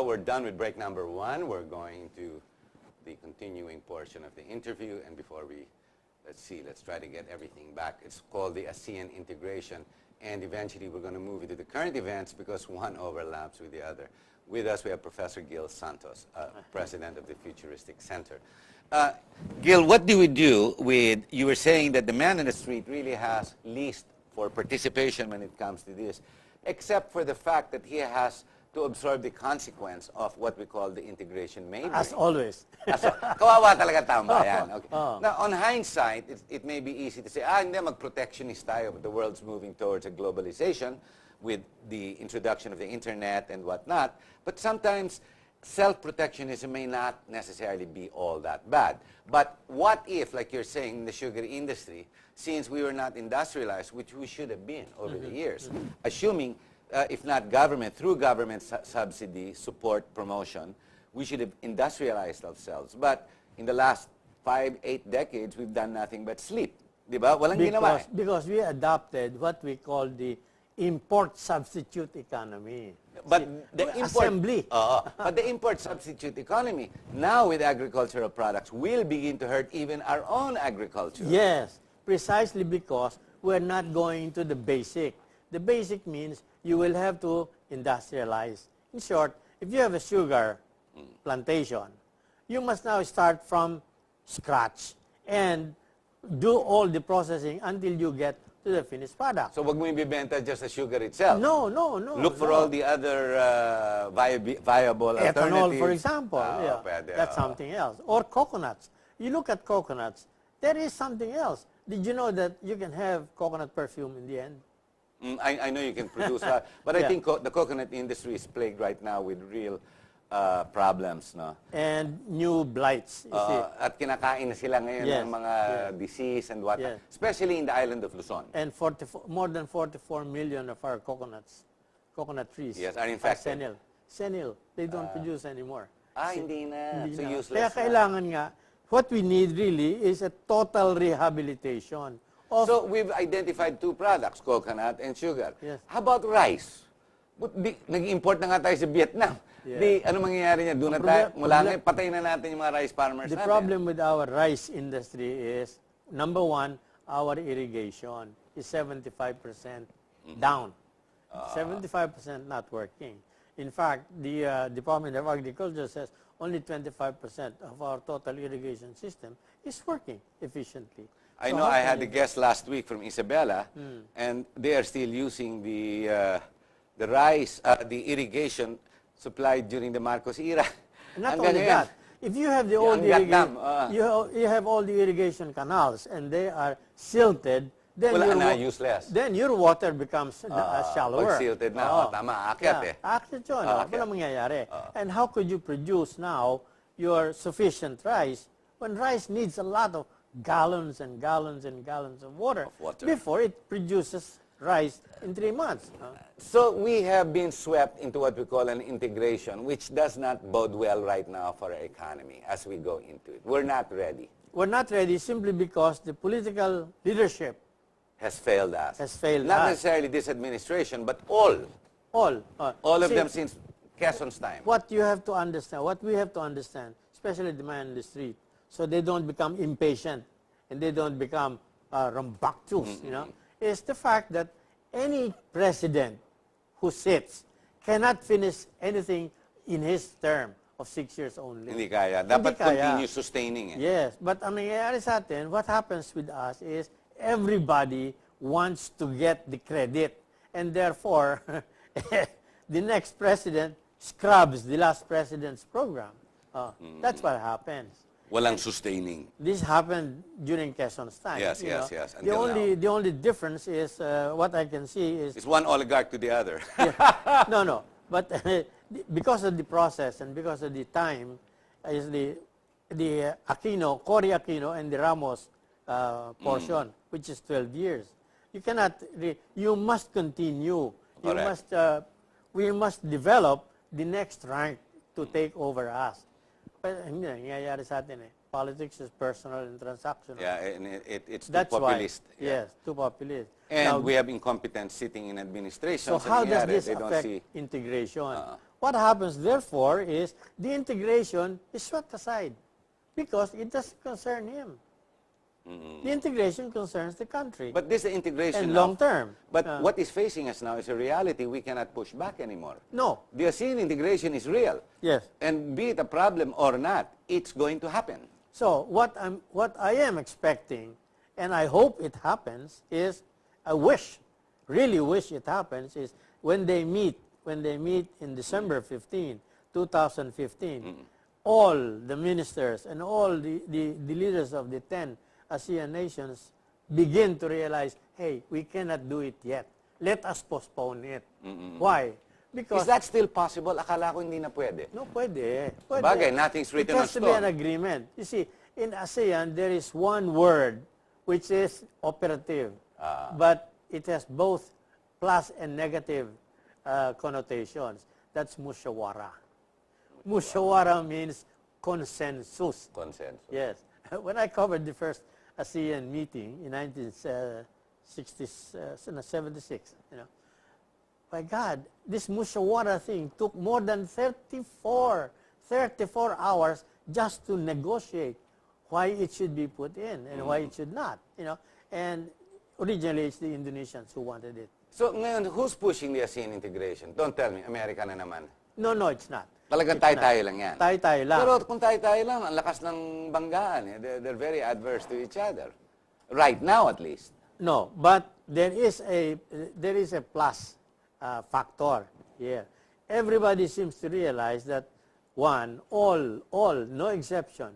we're done with break number 1. We're going to the continuing portion of the interview. And before we, let's try to get everything back. It's called the Asean integration. And eventually, we're going to move into the current events because one overlaps with the other. With us, we have Professor Gil Santos, President of the Futuristics Center. Gil, what do we do with, you were saying that the man in the street really has least for participation when it comes to this, except for the fact that he has to absorb the consequence of what we call the integration matrix. As always. Kawawa talaga tambayan. Okay. Now, on hindsight, it may be easy to say, hindi, mag-protectionist tayo, but the world's moving towards a globalization with the introduction of the internet and whatnot. But sometimes, self-protectionism may not necessarily be all that bad. But what if, like you're saying, in the sugar industry, since we were not industrialized, which we should have been over the years, assuming, if not government, through government subsidy, support, promotion, we should have industrialized ourselves. But in the last 5-8 decades, we've done nothing but sleep. Diba? Walang ginawa. Because we adopted what we call the import substitute economy. But the assembly. But the import substitute economy, now with agricultural products, will begin to hurt even our own agriculture. Yes, precisely because we're not going to the basic. The basic means you will have to industrialize. In short, if you have a sugar plantation, you must now start from scratch and do all the processing until you get to the finished product. So wag mo ibibenta just the sugar itself. No. Look for all the other viable alternatives. Ethanol, for example. Pwede, that's something else. Or coconuts. You look at coconuts, there is something else. Did you know that you can have coconut perfume in the end? I know you can produce that. But I think the coconut industry is plagued right now with real problems, no? And new blights, you see. At kinakain na sila ngayon ng mga disease and what, especially in the island of Luzon. And more than 44 million of our coconut trees are infected. Senile. They don't produce anymore. Hindi na. So useless. Kaya kailangan nga, what we need really is a total rehabilitation. So we've identified 2 products, coconut and sugar. Yes. How about rice? Nag-import na nga tayo sa Vietnam. Ano mangyayari niya? Doon na tayo, mula ngayon, patay na natin yung mga rice farmers natin. The problem with our rice industry is, number 1, our irrigation is 75% down. 75% not working. In fact, the Department of Agriculture says only 25% of our total irrigation system is working efficiently. I know I had a guest last week from Isabela, and they are still using the rice, the irrigation supplied during the Marcos era. Not only that, if you have the old irrigation, you have all the irrigation canals, and they are silted, then useless. Then your water becomes shallower. Pag silted na, tama, aakyat Aakyat yun, walang mangyayari. And how could you produce now your sufficient rice when rice needs a lot of gallons and gallons and gallons of water before it produces rice in 3 months? So we have been swept into what we call an integration, which does not bode well right now for our economy as we go into it. We're not ready. We're not ready simply because the political leadership has failed us. Not necessarily this administration, but all of them since Quezon's time. What you have to understand, what we have to understand, especially the man in the street, so they don't become impatient and they don't become rambunctious, is the fact that any president who sits cannot finish anything in his term of 6 years only. Hindi kaya. Dapat continue sustaining it. Yes, but ang nangyayari sa atin, what happens with us is everybody wants to get the credit. And therefore, the next president scrubs the last president's program. That's what happens. Walang sustaining. This happened during Quezon's time. Yes. The only difference is, what I can see is... It's one oligarch to the other. No. But because of the process and because of the time, is the Aquino, Cory Aquino and the Ramos portion, which is 12 years. You cannot, you must continue. We must develop the next rank to take over us. Hindi nangyayari sa atin Politics is personal and transactional. Yeah, and it's too populist. Yes, too populist. And now, we have incompetence sitting in administration. So how does this affect integration? what happens, therefore, is the integration is swept aside because it doesn't concern him. The integration concerns the country. But this integration and now, long term. But what is facing us now is a reality we cannot push back anymore. No. The ASEAN integration is real. Yes. And be it a problem or not, it's going to happen. So what I am expecting, and I hope it happens, is really wish it happens, is when they meet in December 15, 2015, all the ministers and all the leaders of the 10 ASEAN nations begin to realize, hey, we cannot do it yet. Let us postpone it. Why? Because Is that still possible? Akala ko hindi na pwede. no, pwede. Bagay, nothing's written It on has to be an stone. agreement. You see, in ASEAN, there is one word which is operative, but it has both plus and negative connotations. That's mushawara. Mushawara means consensus. Consensus. Yes. When I covered the first ASEAN meeting in 1976, my God, this mushawara thing took more than 34 hours just to negotiate why it should be put in and why it should not, And originally, it's the Indonesians who wanted it. So ngayon, who's pushing the ASEAN integration? Don't tell me, Amerika na naman. No, it's not. Talagang tayo-tayo lang yan. Tayo-tayo lang. Pero kung tayo-tayo lang, ang lakas ng banggaan. They're very adverse to each other. Right now, at least. No, but there is a plus factor here. Everybody seems to realize that all, no exception,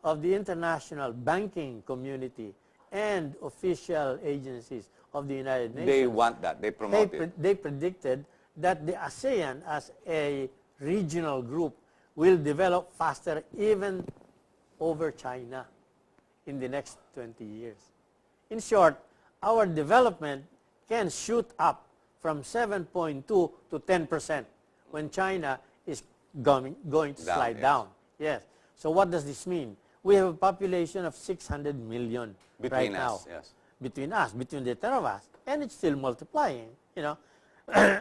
of the international banking community and official agencies of the United Nations. They want that. They promote it. They predicted that the ASEAN as a regional group will develop faster even over China in the next 20 years. In short, our development can shoot up from 7.2 to 10% when China is going to slide down. Yes. So what does this mean? We have a population of 600 million right now. Yes. Between the 10 of us, and it's still multiplying,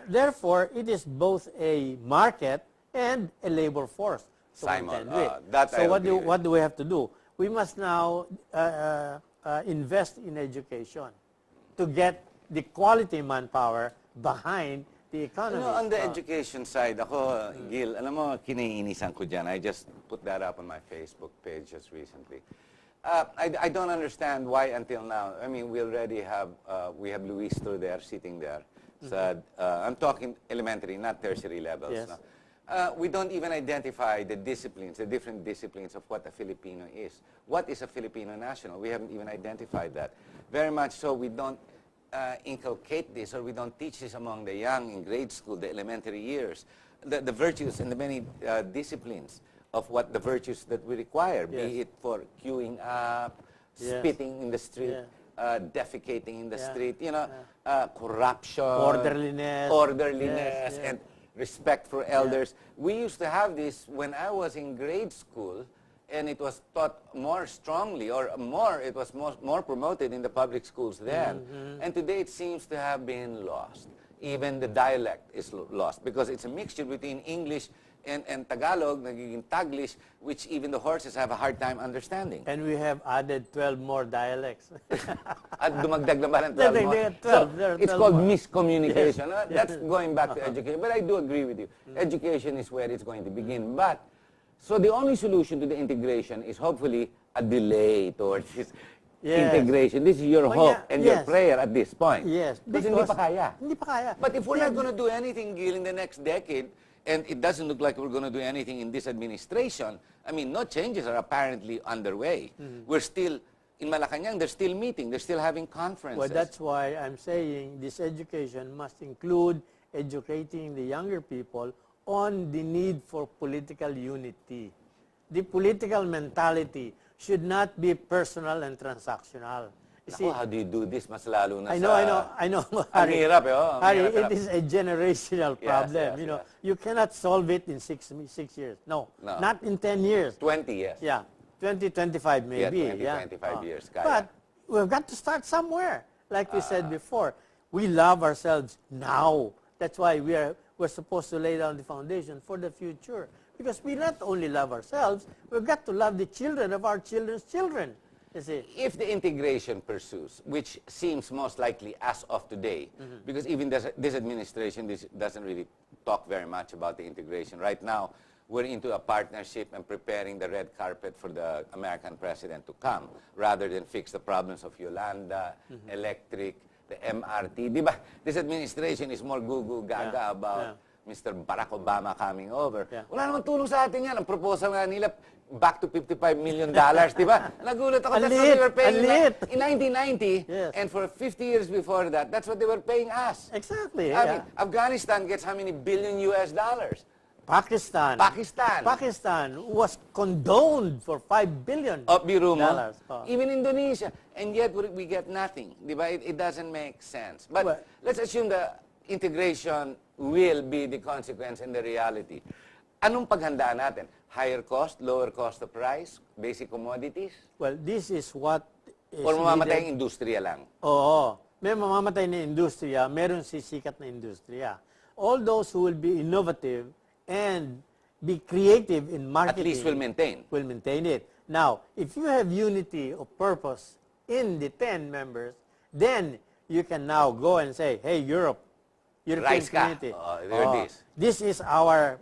Therefore, it is both a market and a labor force to contend with. So what do we have to do? We must now invest in education to get the quality manpower behind the economy. On the education side, ako, Gil, alam mo, kiniinisan ko dyan. I just put that up on my Facebook page just recently. I don't understand why until now. I mean, we already have, we have Luis there, sitting there. So, I'm talking elementary, not tertiary levels. Yes. No? We don't even identify the disciplines, the different disciplines of what a Filipino is. What is a Filipino national? We haven't even identified that. Very much so, we don't inculcate this, or we don't teach this among the young in grade school, the elementary years, the virtues and the many disciplines of what the virtues that we require, be it for queuing up, spitting in the street, defecating in the street, corruption, orderliness, and respect for elders. We used to have this when I was in grade school, and it was taught more strongly, or it was more promoted in the public schools then. And today it seems to have been lost. Even the dialect is lost, because it's a mixture between English and Tagalog, nagiging Taglish, which even the horses have a hard time understanding. And we have added 12 more dialects. At dumagdag na ba ng 12 more? So, it's called miscommunication. That's going back to education. But I do agree with you. Education is where it's going to begin. But, so the only solution to the integration is hopefully a delay towards this integration. This is your hope and your prayer at this point. Yes. Because hindi pa kaya. Hindi pa kaya. But if we're not going to do anything, Gil, in the next decade, and it doesn't look like we're going to do anything in this administration, I mean, no changes are apparently underway. We're still, in Malacanang, they're still meeting, they're still having conferences. Well, that's why I'm saying this education must include educating the younger people on the need for political unity. The political mentality should not be personal and transactional. Naku, how do you do this? Mas lalo na I know. Ang hirap, Harry, it is a generational problem. You cannot solve it in 6 years. No, not in 10 years. 20 years. Yeah, 20, 25 maybe. 25 years. Kaya. But we've got to start somewhere. Like we said before, we love ourselves now. That's why we're supposed to lay down the foundation for the future. Because we not only love ourselves, we've got to love the children of our children's children. You see? If the integration pursues, which seems most likely as of today, because even this administration doesn't really talk very much about the integration. Right now, we're into a partnership and preparing the red carpet for the American president to come, rather than fix the problems of Yolanda, electric, the MRT. Di ba? This administration is more gugu-gaga about Mr. Barack Obama coming over. Wala namang tulong sa atin yan. Ang proposal nga nila, back to $55 million, di ba? Nagulat ako. That's what they were paying in 1990, and for 50 years before that, that's what they were paying us. Exactly. I mean, Afghanistan gets how many billion US dollars? Pakistan was condoned for $5 billion. Biro mo. Even Indonesia. And yet, we get nothing. Di ba? It doesn't make sense. But let's assume the integration will be the consequence and the reality. Anong paghanda natin? Higher cost, lower cost of price, basic commodities? Well, this is what is or mamamatay ang industriya lang? Oo. May mamamatay na industriya, meron sisikat na industriya. All those who will be innovative and be creative in marketing. At least will maintain. Will maintain it. Now, if you have unity of purpose in the 10 members, then you can now go and say, hey, European community, this is our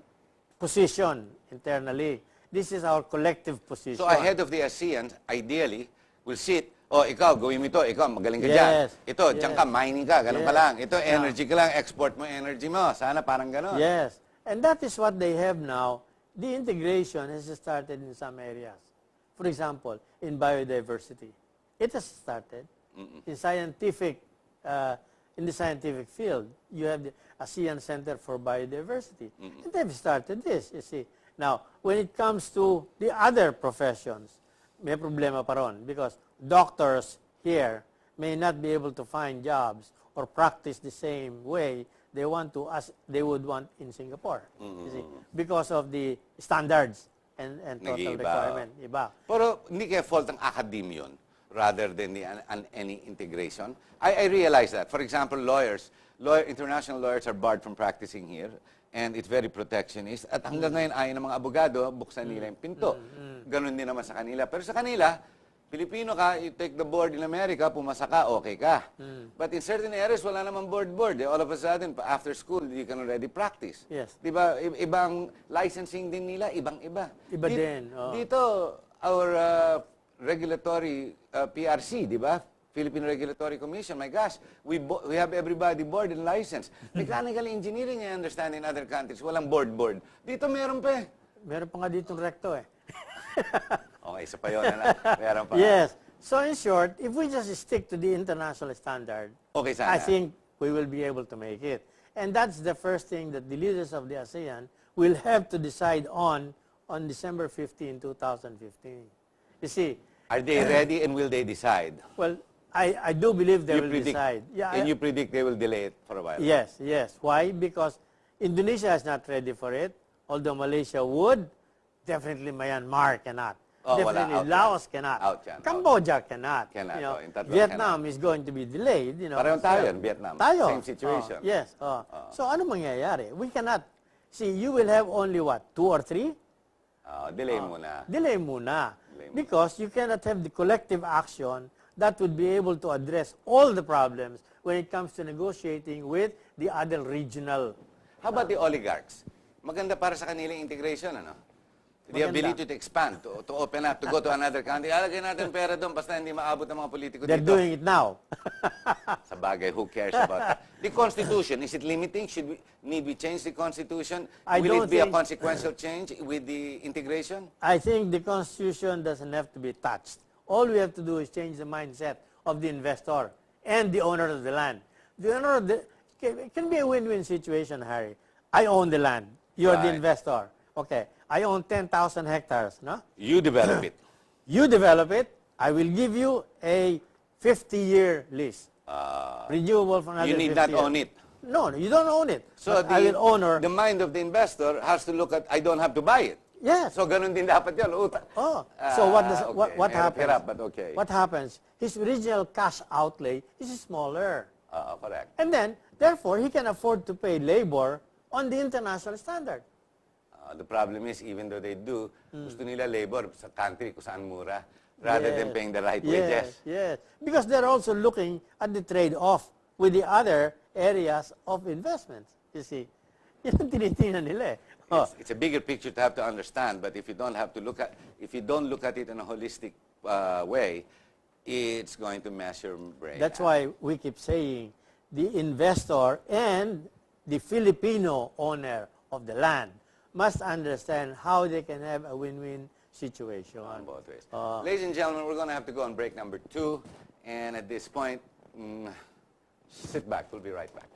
position internally. This is our collective position. So ahead of the Asean, ideally, we'll sit, ikaw, gawin mo ito, ikaw, magaling ka dyan. Ito, dyan ka, mining ka, ganun ka lang. Ito, energy ka lang, export mo energy mo. Sana parang ganun. Yes. And that is what they have now. The integration has started in some areas. For example, in biodiversity. It has started. In the scientific field, you have the Asean Center for Biodiversity. And they've started this, you see. Now, when it comes to the other professions, may problema pa ron because doctors here may not be able to find jobs or practice the same way they would want in Singapore, you see, because of the standards and total requirement. Iba. Pero hindi kaya fault ang academe yun rather than any integration. I realize that. For example, international lawyers are barred from practicing here, and it's very protectionist. At hanggang ngayon, ayaw ng mga abogado, buksan nila yung pinto. Ganon din naman sa kanila. Pero sa kanila, Pilipino ka, you take the board in America, pumasa ka, okay ka. But in certain areas, wala naman board. All of a sudden, after school, you can already practice. Yes. Diba? Ibang licensing din nila, ibang-iba. Iba din. Dito, our regulatory PRC, diba? Philippine Regulatory Commission, my gosh, we have everybody board and licensed. Mechanical engineering, I understand, in other countries, walang board. Dito meron pa eh. Meron pa nga ditong recto eh. Okay, isa pa yun. Meron pa. Yes. So in short, if we just stick to the international standard, okay, sana. I think we will be able to make it. And that's the first thing that the leaders of the ASEAN will have to decide on December 15, 2015. You see. Are they ready and will they decide? Well, I do believe they will decide. Yeah, and you predict they will delay it for a while? Yes. Why? Because Indonesia is not ready for it, although Malaysia would. Definitely Myanmar cannot. Definitely Laos cannot. Cambodia cannot. Vietnam is going to be delayed. Parehong tayo yan, Vietnam. Same situation. Yes. So ano mangyayari? We cannot. See, you will have only what? 2 or 3? Delay muna. Delay muna. Because you cannot have the collective action that would be able to address all the problems when it comes to negotiating with the other regional. How about the oligarchs? Maganda para sa kanilang integration, ano? The ability to expand, to open up, to go to another country. Alagay natin pera doon, basta hindi maabot ng mga politiko dito. They're doing it now. Sa bagay, who cares about that? The Constitution, is it limiting? Need we change the Constitution? Will it be a consequential change with the integration? I think the Constitution doesn't have to be touched. All we have to do is change the mindset of the investor and the owner of the land. The owner of it can be a win-win situation, Harry. I own the land. You're the investor. Okay. I own 10,000 hectares, no? You develop it. You develop it. I will give you a 50-year lease. Renewable for another 50 years. You need not own it. No, you don't own it. So the mind of the investor has to look at, I don't have to buy it. Yes. So ganun din dapat yun. So what happens? But okay. What happens? His original cash outlay is smaller. Correct. And then, therefore, he can afford to pay labor on the international standard. The problem is, even though they do, gusto nila labor sa country kung saan mura, rather than paying the right wages. Yes, because they're also looking at the trade-off with the other areas of investments. You see, yun ang tinitingnan nila eh. It's a bigger picture to have to understand, but if you don't look at it in a holistic way, it's going to mess your brain. That's why we keep saying the investor and the Filipino owner of the land must understand how they can have a win-win situation. On both ways. Ladies and gentlemen, we're going to have to go on break number 2. And at this point, sit back. We'll be right back.